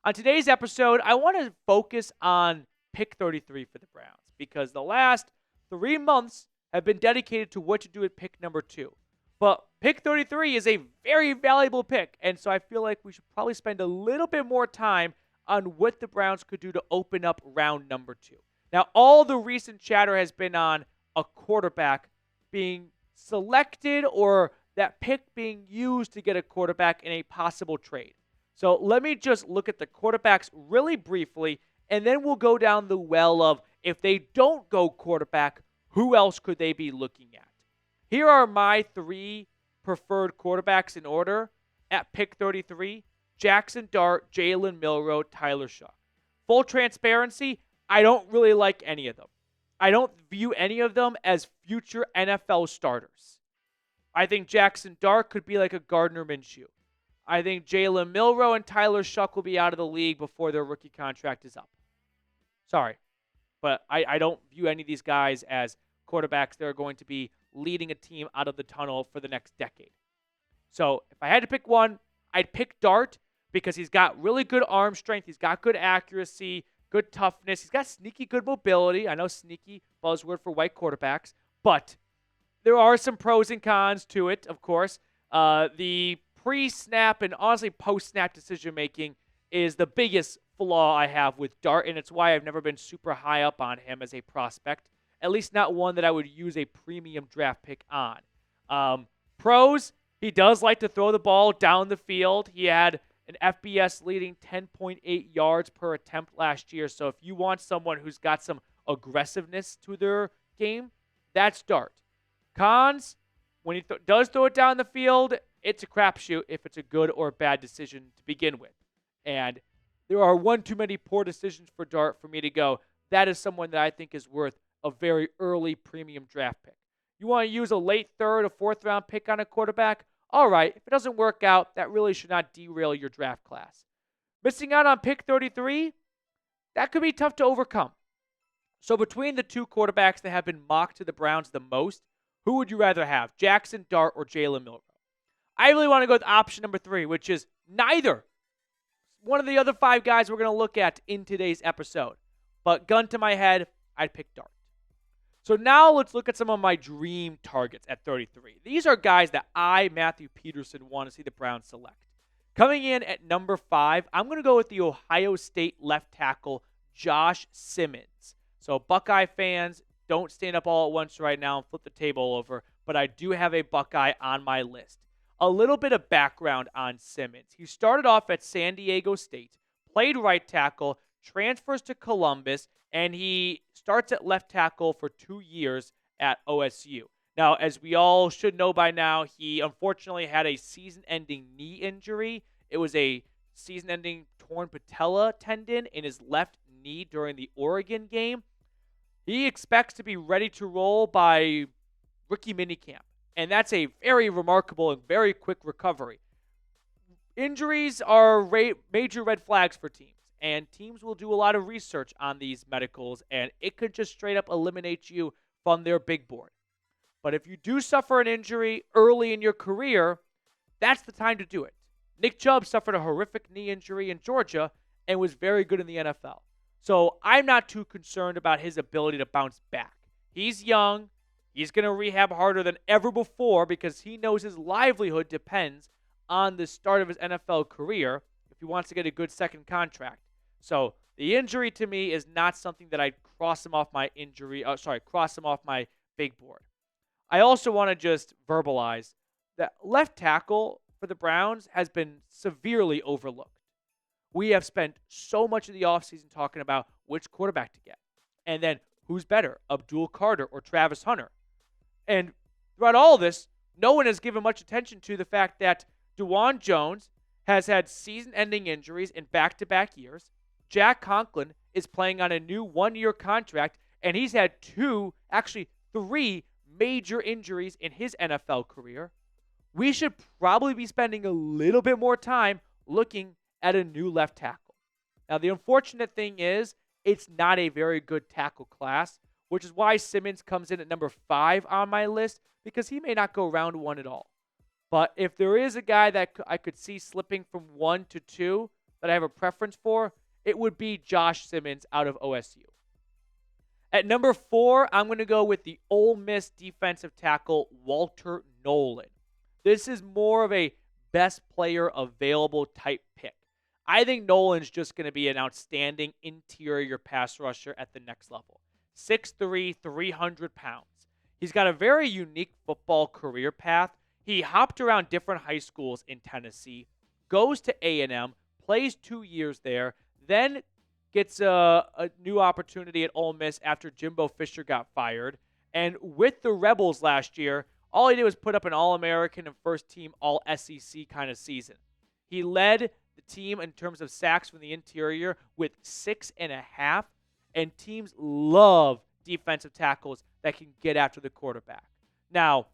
On today's episode, I want to focus on pick 33 for the Browns because the last 3 months have been dedicated to what to do at pick number 2. But pick 33 is a very valuable pick, and so I feel like we should probably spend a little bit more time on what the Browns could do to open up round number 2. Now, all the recent chatter has been on a quarterback being selected or that pick being used to get a quarterback in a possible trade. So let me just look at the quarterbacks really briefly, and then we'll go down the well of if they don't go quarterback, who else could they be looking at? Here are my 3 preferred quarterbacks in order at pick 33. Jaxson Dart, Jalen Milroe, Tyler Shough. Full transparency, I don't really like any of them. I don't view any of them as future NFL starters. I think Jaxson Dart could be like a Gardner Minshew. I think Jalen Milroe and Tyler Shough will be out of the league before their rookie contract is up. Sorry, but I don't view any of these guys as quarterbacks that are going to be leading a team out of the tunnel for the next decade. So if I had to pick one, I'd pick Dart because he's got really good arm strength. He's got good accuracy, good toughness. He's got sneaky good mobility. I know sneaky, buzzword for white quarterbacks, but there are some pros and cons to it, of course. The pre-snap and honestly post-snap decision-making is the biggest flaw I have with Dart, and it's why I've never been super high up on him as a prospect, at least not one that I would use a premium draft pick on. Pros, he does like to throw the ball down the field. He had an FBS leading 10.8 yards per attempt last year, so if you want someone who's got some aggressiveness to their game, that's Dart. Cons, when he does throw it down the field, it's a crapshoot if it's a good or bad decision to begin with. And there are one too many poor decisions for Dart for me to go. That is someone that I think is worth a very early premium draft pick. You want to use a late third or fourth round pick on a quarterback? All right. If it doesn't work out, that really should not derail your draft class. Missing out on pick 33, that could be tough to overcome. So between the 2 quarterbacks that have been mocked to the Browns the most, who would you rather have, Jaxson Dart or Jalen Milroe? I really want to go with option number 3, which is neither. One of the other 5 guys we're going to look at in today's episode. But gun to my head, I'd pick Dart. So now let's look at some of my dream targets at 33. These are guys that I, Matthew Peterson, want to see the Browns select. Coming in at number 5, I'm going to go with the Ohio State left tackle, Josh Simmons. So Buckeye fans, don't stand up all at once right now and flip the table over, but I do have a Buckeye on my list. A little bit of background on Simmons. He started off at San Diego State, played right tackle, transfers to Columbus, and he starts at left tackle for 2 years at OSU. Now, as we all should know by now, he unfortunately had a season-ending knee injury. It was a season-ending torn patella tendon in his left knee during the Oregon game. He expects to be ready to roll by rookie minicamp, and that's a very remarkable and very quick recovery. Injuries are major red flags for teams, and teams will do a lot of research on these medicals, and it could just straight up eliminate you from their big board. But if you do suffer an injury early in your career, that's the time to do it. Nick Chubb suffered a horrific knee injury in Georgia and was very good in the NFL. So I'm not too concerned about his ability to bounce back. He's young. He's going to rehab harder than ever before because he knows his livelihood depends on the start of his NFL career if he wants to get a good second contract. So the injury to me is not something that I'd cross him off my big board. I also want to just verbalize that left tackle for the Browns has been severely overlooked. We have spent so much of the offseason talking about which quarterback to get. And then who's better, Abdul Carter or Travis Hunter? And throughout all of this, no one has given much attention to the fact that DeJuan Jones has had season-ending injuries in back-to-back years. Jack Conklin is playing on a new 1-year contract, and he's had 3 major injuries in his NFL career. We should probably be spending a little bit more time looking at a new left tackle. Now, the unfortunate thing is it's not a very good tackle class, which is why Simmons comes in at number 5 on my list because he may not go round 1 at all. But if there is a guy that I could see slipping from 1 to 2, that I have a preference for, it would be Josh Simmons out of OSU. At number 4, I'm going to go with the Ole Miss defensive tackle, Walter Nolen. This is more of a best player available type pick. I think Nolan's just going to be an outstanding interior pass rusher at the next level. 6'3", 300 pounds. He's got a very unique football career path. He hopped around different high schools in Tennessee, goes to A&M, plays 2 years there, then gets a new opportunity at Ole Miss after Jimbo Fisher got fired. And with the Rebels last year, all he did was put up an All-American and first-team All-SEC kind of season. He led the team in terms of sacks from the interior with 6.5, and teams love defensive tackles that can get after the quarterback. Now,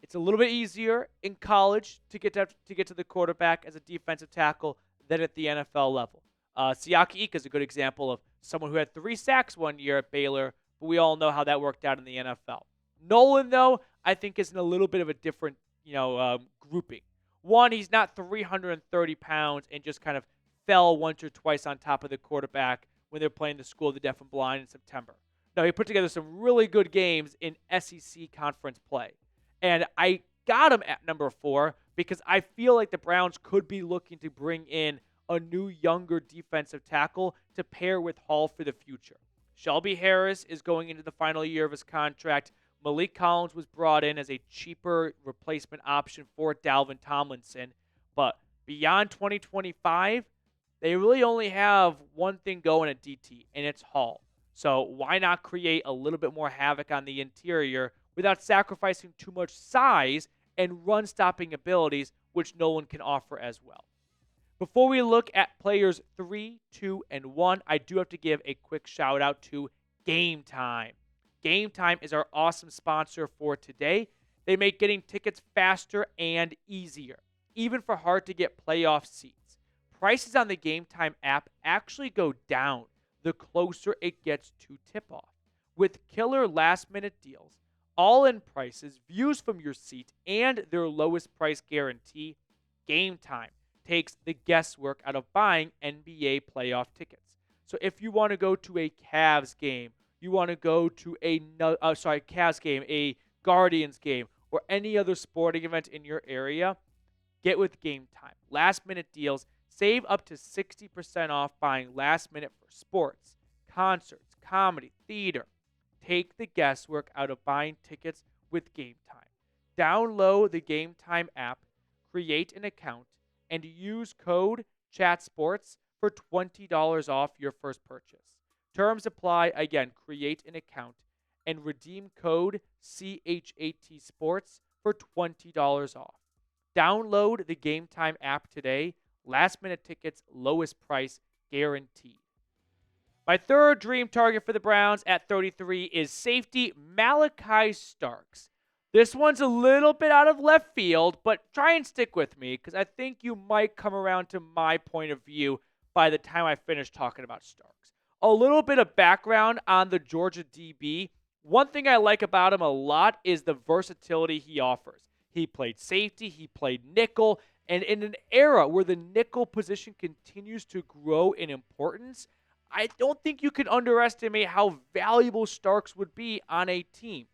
it's a little bit easier in college to get to the quarterback as a defensive tackle than at the NFL level. Siaki Ika is a good example of someone who had 3 sacks one year at Baylor, but we all know how that worked out in the NFL. Nolen, though, I think is in a little bit of a different, grouping. One, he's not 330 pounds and just kind of fell once or twice on top of the quarterback when they're playing the School of the Deaf and Blind in September. No, he put together some really good games in SEC conference play. And I got him at number 4 because I feel like the Browns could be looking to bring in a new, younger defensive tackle to pair with Hall for the future. Shelby Harris is going into the final year of his contract. Malik Collins was brought in as a cheaper replacement option for Dalvin Tomlinson. But beyond 2025, they really only have one thing going at DT, and it's Hall. So why not create a little bit more havoc on the interior without sacrificing too much size and run-stopping abilities, which Nolen can offer as well. Before we look at players 3, 2, and 1, I do have to give a quick shout-out to Game Time. Game Time is our awesome sponsor for today. They make getting tickets faster and easier, even for hard-to-get playoff seats. Prices on the Game Time app actually go down the closer it gets to tip-off. With killer last-minute deals, all-in prices, views from your seat, and their lowest price guarantee, Game Time takes the guesswork out of buying NBA playoff tickets. So if you want to go to a Cavs game, you want to go to Cavs game, a Guardians game, or any other sporting event in your area, get with Game Time. Last-minute deals, save up to 60% off buying last minute for sports, concerts, comedy, theater. Take the guesswork out of buying tickets with Game Time. Download the Game Time app, create an account, and use code CHATSPORTS for $20 off your first purchase. Terms apply. Again, create an account and redeem code CHATSPORTS for $20 off. Download the Game Time app today. Last minute tickets, lowest price guaranteed. My third dream target for the Browns at 33 is safety Malaki Starks. This one's a little bit out of left field, but try and stick with me because I think you might come around to my point of view by the time I finish talking about Starks. A little bit of background on the Georgia DB. One thing I like about him a lot is the versatility he offers. He played safety, he played nickel, and in an era where the nickel position continues to grow in importance, I don't think you can underestimate how valuable Starks would be on a team.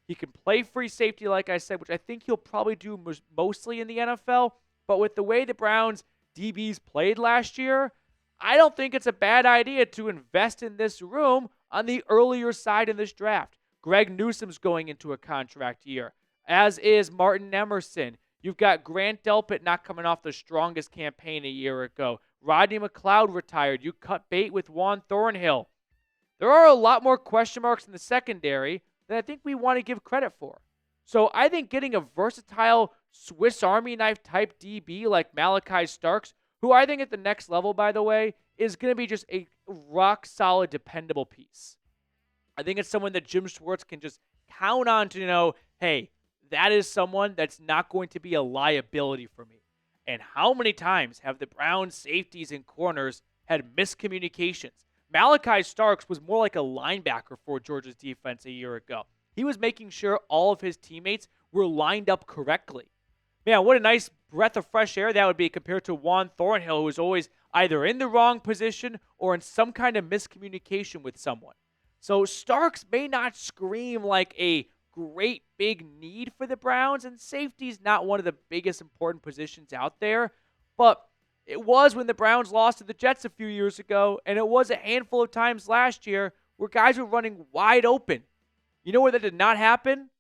He can play free safety, like I said, which I think he'll probably do mostly in the NFL. But with the way the Browns DBs played last year, I don't think it's a bad idea to invest in this room on the earlier side in this draft. Greg Newsom's going into a contract year, as is Martin Emerson. You've got Grant Delpit not coming off the strongest campaign a year ago. Rodney McLeod retired. You cut bait with Juan Thornhill. There are a lot more question marks in the secondary that I think we want to give credit for. So I think getting a versatile Swiss Army knife type DB like Malaki Starks, who I think at the next level, by the way, is going to be just a rock-solid, dependable piece. I think it's someone that Jim Schwartz can just count on to know, hey, that is someone that's not going to be a liability for me. And how many times have the Browns safeties and corners had miscommunications? Malaki Starks was more like a linebacker for Georgia's defense a year ago. He was making sure all of his teammates were lined up correctly. Man, what a nice breath of fresh air that would be compared to Juan Thornhill, who was always either in the wrong position or in some kind of miscommunication with someone. So Starks may not scream like a great big need for the Browns, and safety is not one of the biggest important positions out there, but it was when the Browns lost to the Jets a few years ago, and it was a handful of times last year where guys were running wide open. You know where that did not happen?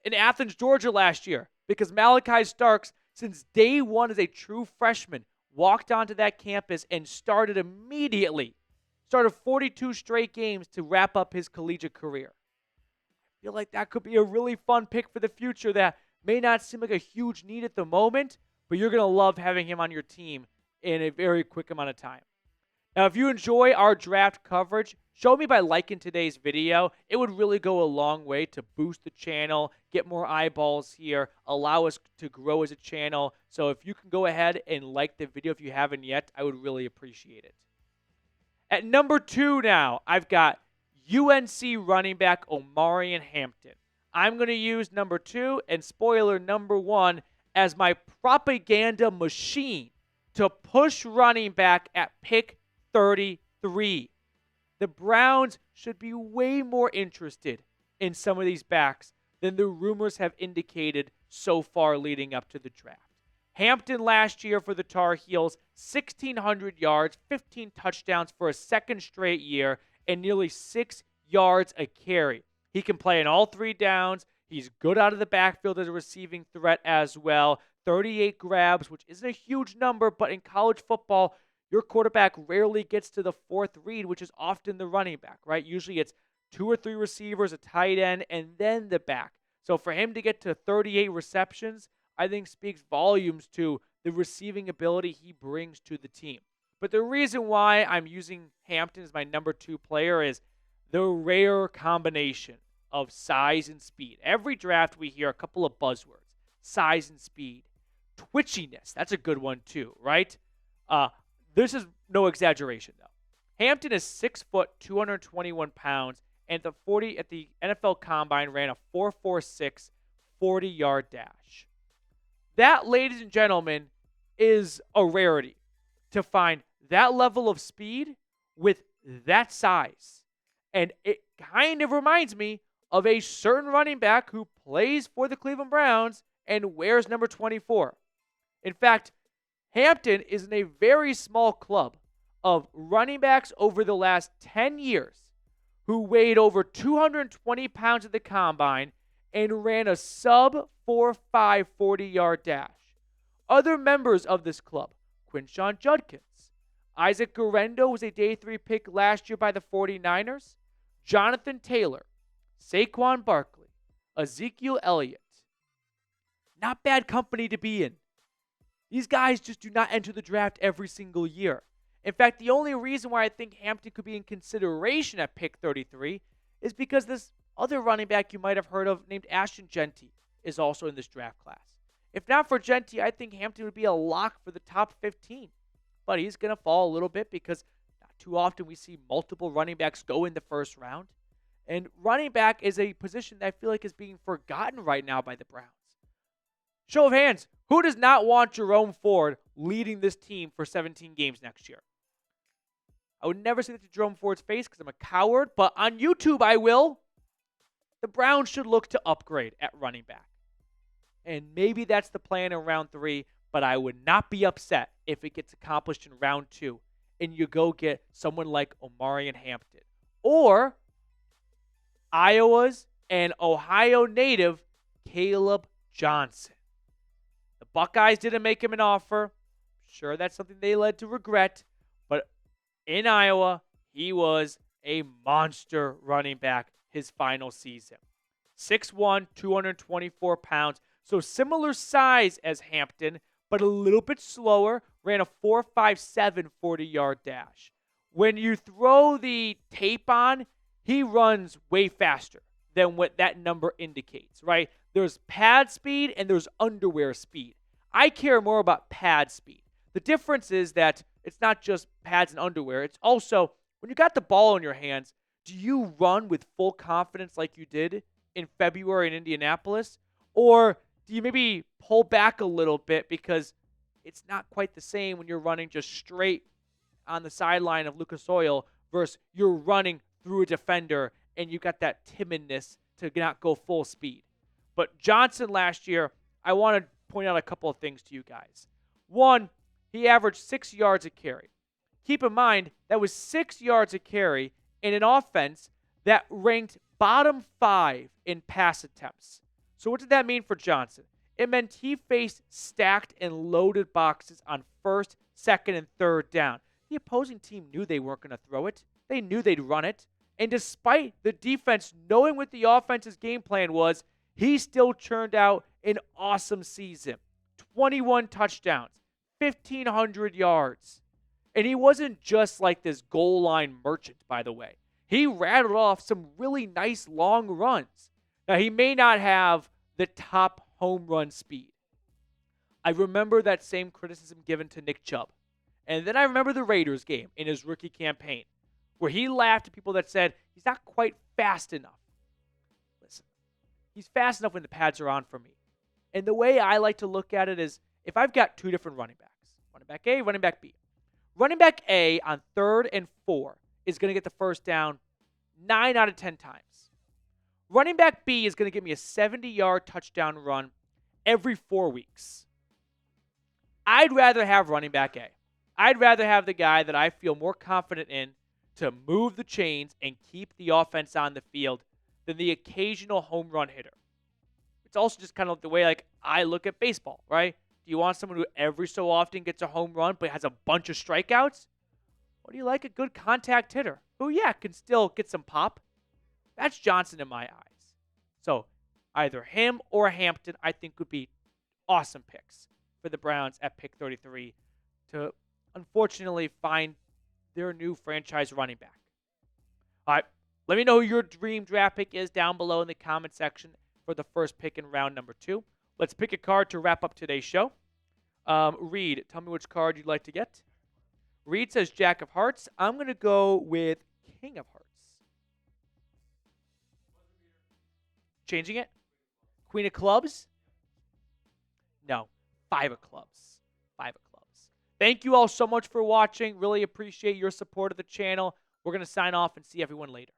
In Athens, Georgia last year, because Malaki Starks, since day one as a true freshman, walked onto that campus and started immediately. Started 42 straight games to wrap up his collegiate career. I feel like that could be a really fun pick for the future that may not seem like a huge need at the moment, but you're going to love having him on your team in a very quick amount of time. Now, if you enjoy our draft coverage, show me by liking today's video. It would really go a long way to boost the channel, get more eyeballs here, allow us to grow as a channel. So if you can go ahead and like the video if you haven't yet, I would really appreciate it. At number 2 now, I've got UNC running back Omarion Hampton. I'm going to use number 2 and spoiler number 1 as my propaganda machine to push running back at pick 33. The Browns should be way more interested in some of these backs than the rumors have indicated so far leading up to the draft. Hampton last year for the Tar Heels, 1,600 yards, 15 touchdowns for a second straight year, and nearly 6 yards a carry. He can play in all 3 downs. He's good out of the backfield as a receiving threat as well. 38 grabs, which isn't a huge number, but in college football, your quarterback rarely gets to the 4th read, which is often the running back, right? Usually it's 2 or 3 receivers, a tight end, and then the back. So for him to get to 38 receptions, I think speaks volumes to the receiving ability he brings to the team. But the reason why I'm using Hampton as my number 2 player is the rare combination of size and speed. Every draft we hear a couple of buzzwords: size and speed, twitchiness. That's a good one too, right? This is no exaggeration though. Hampton is 6 foot, 221 pounds, and at the NFL Combine ran a 4.46 40-yard dash. That, ladies and gentlemen, is a rarity to find that level of speed with that size. And it kind of reminds me of a certain running back who plays for the Cleveland Browns and wears number 24. In fact, Hampton is in a very small club of running backs over the last 10 years who weighed over 220 pounds at the Combine and ran a sub-4.5 40-yard dash. Other members of this club: Quinshon Judkins. Isaac Guerendo was a day 3 pick last year by the 49ers. Jonathan Taylor. Saquon Barkley. Ezekiel Elliott. Not bad company to be in. These guys just do not enter the draft every single year. In fact, the only reason why I think Hampton could be in consideration at pick 33 is because this other running back you might have heard of named Ashton Genty is also in this draft class. If not for Genty, I think Hampton would be a lock for the top 15. But he's going to fall a little bit because not too often we see multiple running backs go in the first round. And running back is a position that I feel like is being forgotten right now by the Browns. Show of hands, who does not want Jerome Ford leading this team for 17 games next year? I would never say that to Jerome Ford's face because I'm a coward, but on YouTube I will. The Browns should look to upgrade at running back. And maybe that's the plan in round 3, but I would not be upset if it gets accomplished in round 2 and you go get someone like Omarion Hampton or Iowa's and Ohio native Kaleb Johnson. The Buckeyes didn't make him an offer. Sure, that's something they led to regret, but in Iowa, he was a monster running back his final season. 6'1", 224 pounds, so similar size as Hampton, but a little bit slower, ran a 4.57 40-yard dash. When you throw the tape on, he runs way faster than what that number indicates, right? There's pad speed and there's underwear speed. I care more about pad speed. The difference is that it's not just pads and underwear. It's also, when you got the ball in your hands, do you run with full confidence like you did in February in Indianapolis? Or do you maybe pull back a little bit because it's not quite the same when you're running just straight on the sideline of Lucas Oil versus you're running through a defender and you got that timidness to not go full speed. But Jaxson last year, I want to point out a couple of things to you guys. One, he averaged 6 yards a carry. Keep in mind, that was 6 yards a carry in an offense that ranked bottom 5 in pass attempts. So what did that mean for Jaxson? It meant he faced stacked and loaded boxes on first, second, and third down. The opposing team knew they weren't going to throw it. They knew they'd run it. And despite the defense knowing what the offense's game plan was, he still churned out an awesome season. 21 touchdowns, 1,500 yards. And he wasn't just like this goal line merchant, by the way. He rattled off some really nice long runs. Now, he may not have the top home run speed. I remember that same criticism given to Nick Chubb. And then I remember the Raiders game in his rookie campaign, where he laughed at people that said he's not quite fast enough. Listen, he's fast enough when the pads are on for me. And the way I like to look at it is if I've got two different running backs, running back A, running back B. Running back A on 3rd and 4 is going to get the first down 9 out of 10 times. Running back B is going to give me a 70-yard touchdown run every 4 weeks. I'd rather have running back A. I'd rather have the guy that I feel more confident in to move the chains and keep the offense on the field than the occasional home run hitter. It's also just kind of the way I look at baseball, right? Do you want someone who every so often gets a home run but has a bunch of strikeouts? Or do you like a good contact hitter who, can still get some pop? That's Jaxson in my eyes. So either him or Hampton, I think, would be awesome picks for the Browns at pick 33 to unfortunately find their new franchise running back. All right, let me know who your dream draft pick is down below in the comment section for the first pick in round number 2. Let's pick a card to wrap up today's show. Reed, tell me which card you'd like to get. Reed says Jack of Hearts. I'm going to go with King of Hearts. Changing it? Queen of Clubs? No, 5 of Clubs. 5 of Clubs. Thank you all so much for watching. Really appreciate your support of the channel. We're going to sign off and see everyone later.